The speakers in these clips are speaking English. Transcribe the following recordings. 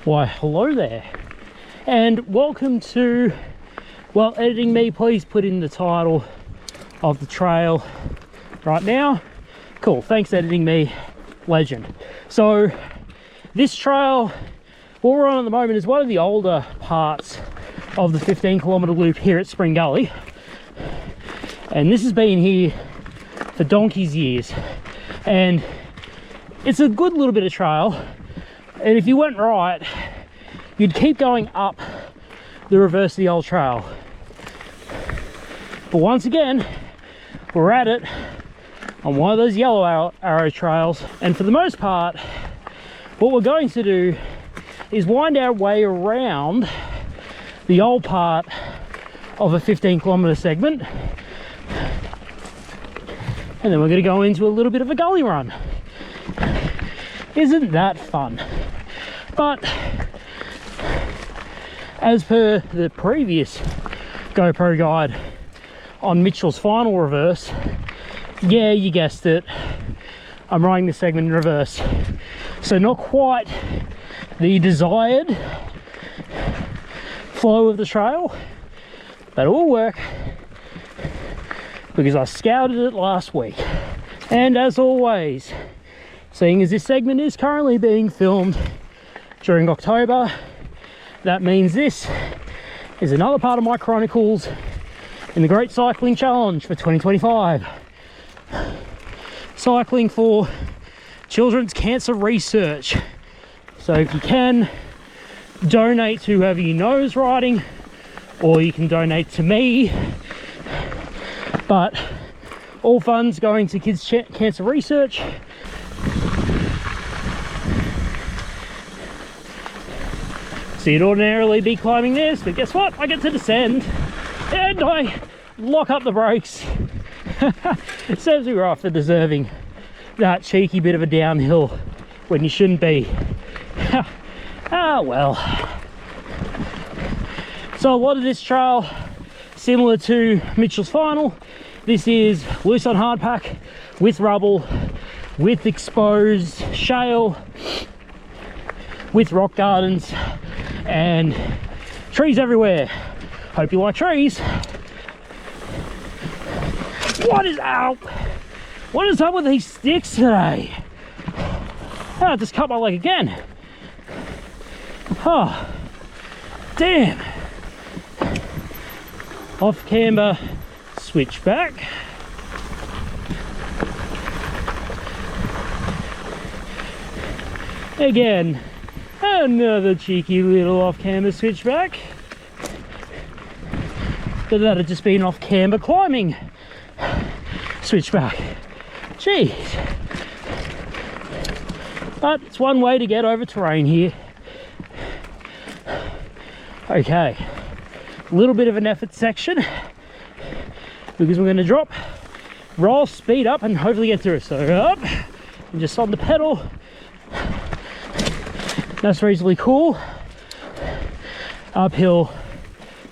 Why, hello there, and welcome to, well, editing me, please put in the title of the trail right now. Cool, thanks editing me, legend. So this trail, what we're on at the moment, is one of the older parts of the 15-kilometre loop here at Spring Gully, and this has been here for donkey's years, and it's a good little bit of trail. And if you went right, you'd keep going up the reverse of the old trail. But once again, we're at it on one of those yellow arrow trails. And for the most part, what we're going to do is wind our way around the old part of a 15-kilometre segment. And then we're going to go into a little bit of a gully run. Isn't that fun? But as per the previous GoPro guide on Mitchell's final reverse, yeah, you guessed it, I'm riding this segment in reverse. So not quite the desired flow of the trail, but it will work because I scouted it last week. And as always, seeing as this segment is currently being filmed during October, that means this is another part of my chronicles in the Great Cycling Challenge for 2025. Cycling for Children's Cancer Research. So if you can, donate to whoever you know is riding, or you can donate to me. But all funds going to kids' cancer research. So you'd ordinarily be climbing this, but guess what? I get to descend and I lock up the brakes. It serves me right for deserving that cheeky bit of a downhill when you shouldn't be. Ah, well. So a lot of this trail, similar to Mitchell's final, this is loose on hardpack with rubble, with exposed shale, with rock gardens and trees everywhere. Hope you like trees. What is up with these sticks today? Oh, I just cut my leg again. Oh, damn. Off camber switchback. Again, another cheeky little off-camber switchback. But that had just been off-camber climbing switchback. Jeez. But it's one way to get over terrain here. Okay, a little bit of an effort section because we're going to drop, roll, speed up, and hopefully get through it. So up and just on the pedal. That's reasonably cool. Uphill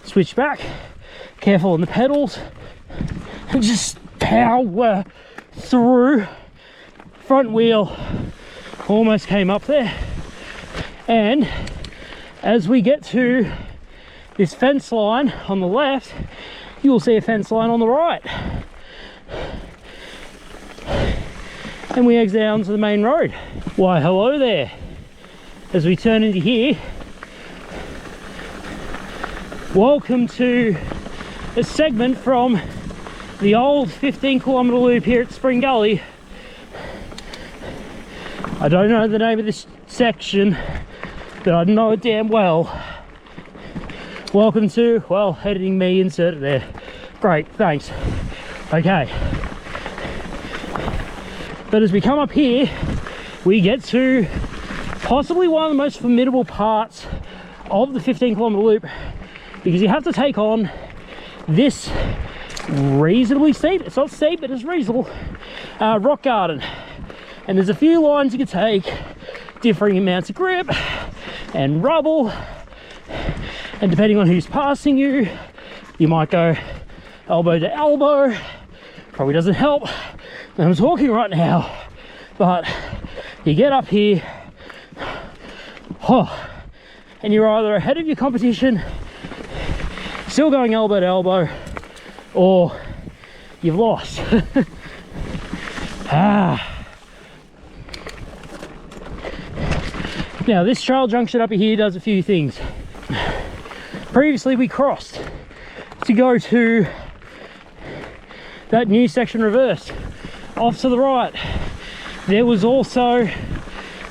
switchback, careful on the pedals, and just power through. Front wheel almost came up there, and as we get to this fence line on the left, you will see a fence line on the right, and we exit out onto the main road. Why, hello there. As we turn into here, welcome to a segment from the old 15-kilometre loop here at Spring Gully. I don't know the name of this section, but I know it damn well. Welcome to, well, editing me, insert it there. Great, thanks. Okay. But as we come up here, we get to possibly one of the most formidable parts of the 15-kilometre loop, because you have to take on this reasonably steep, it's not steep, but it's reasonable, rock garden. And there's a few lines you can take, differing amounts of grip and rubble, and depending on who's passing you, you might go elbow to elbow. Probably doesn't help when I'm talking right now, but you get up here, oh, and you're either ahead of your competition, still going elbow to elbow, or you've lost. Now this trail junction up here does a few things. Previously we crossed to go to that new section reversed. Off to the right there was also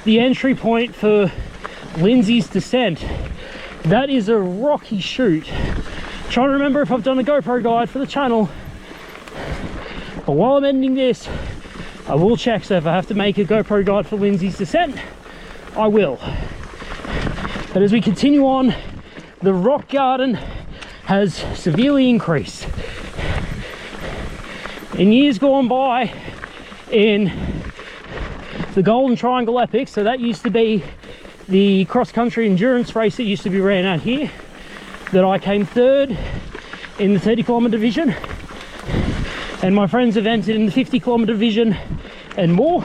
the entry point for Lindsay's descent. That is a rocky chute. Trying to remember if I've done a GoPro guide for the channel, but while I'm ending this I will check, so if I have to make a GoPro guide for Lindsay's descent I will. But as we continue on, the rock garden has severely increased. In years gone by, in the Golden Triangle Epic, so that used to be the cross-country endurance race that used to be ran out here, that I came third in the 30-kilometre division, and my friends have entered in the 50-kilometre division and more.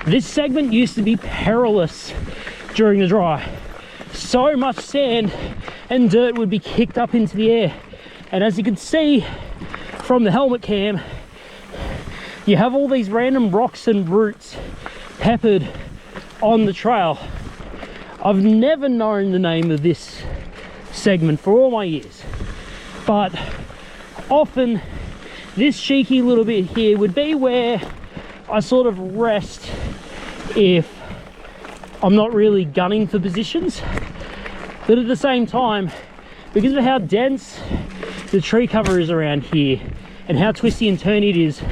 This segment used to be perilous during the dry. So much sand and dirt would be kicked up into the air, and as you can see from the helmet cam, you have all these random rocks and roots peppered on the trail. I've never known the name of this segment for all my years, but often this cheeky little bit here would be where I sort of rest if I'm not really gunning for positions. But at the same time, because of how dense the tree cover is around here and how twisty and turny it is,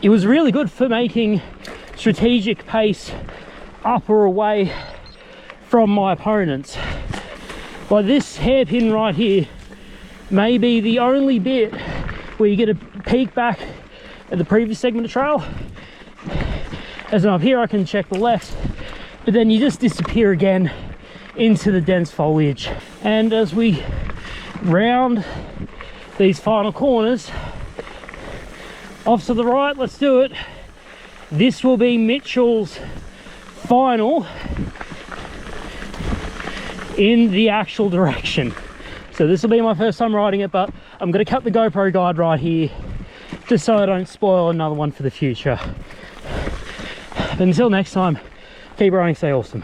it was really good for making strategic pace up or away from my opponents. Like this hairpin right here may be the only bit where you get a peek back at the previous segment of trail. As I'm up here I can check the left, but then you just disappear again into the dense foliage. And as we round these final corners, off to the right, let's do it. This will be Mitchell's final in the actual direction. So this will be my first time riding it, but I'm going to cut the GoPro guide right here just so I don't spoil another one for the future. But until next time, keep riding, stay awesome.